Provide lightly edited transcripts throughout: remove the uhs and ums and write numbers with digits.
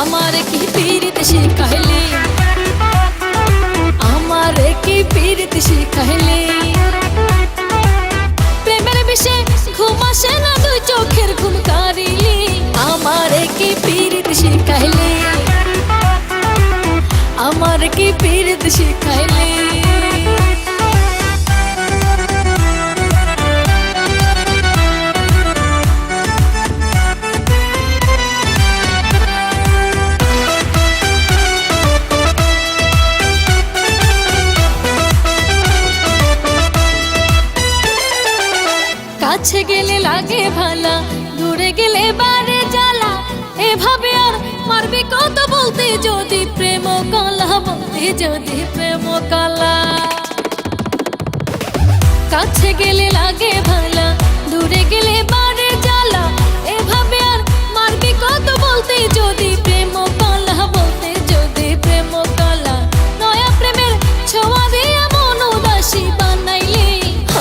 আমার কি পীরিত শিখাইলি, আমার কি পীরিত শিখাইলি। প্রেমের বিষে ঘুম আসে না, দুই চোখের ঘুম কারিলি। আমার কি পীরিত শিখাইলি, আমার কি পীরিত শিখাইলি। কাছে গেলে লাগে ভালা, দূরে গেলে বারে জ্বালা। এভাবে আর মারবে কত বলতে যদি প্রেম কালা, বলতে যদি প্রেম কালা। কাছে গেলে লাগে ভালা, দূরে গেলে বারে জ্বালা। এভাবে আর মারবে কত বলতে যদি প্রেম কালা, বলতে যদি প্রেম কালা। নয়া প্রেমের ছোঁয়া দিয়া মন উদাসী বানাইলি।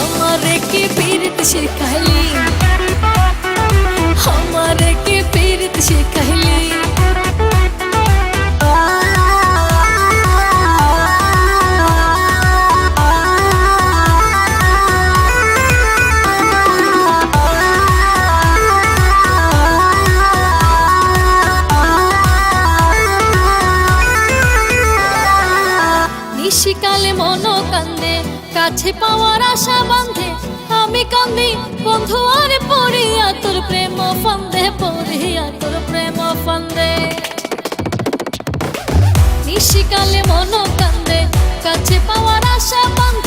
আমার কি পীরিত শিখাইলি, আমার কি পীরিত শিখাইলি। নিশিকালে মন কান্দে, কাছে পাওয়ার আশা বাঁধে। আমি কান্দি বন্ধু আরে পড়িয়া তোর প্রেম ফান্দে, পড়িয়া তোর প্রেম ফান্দে। নিশিকালে মন কান্দে, কাছে পাওয়ার আশা বাঁধে।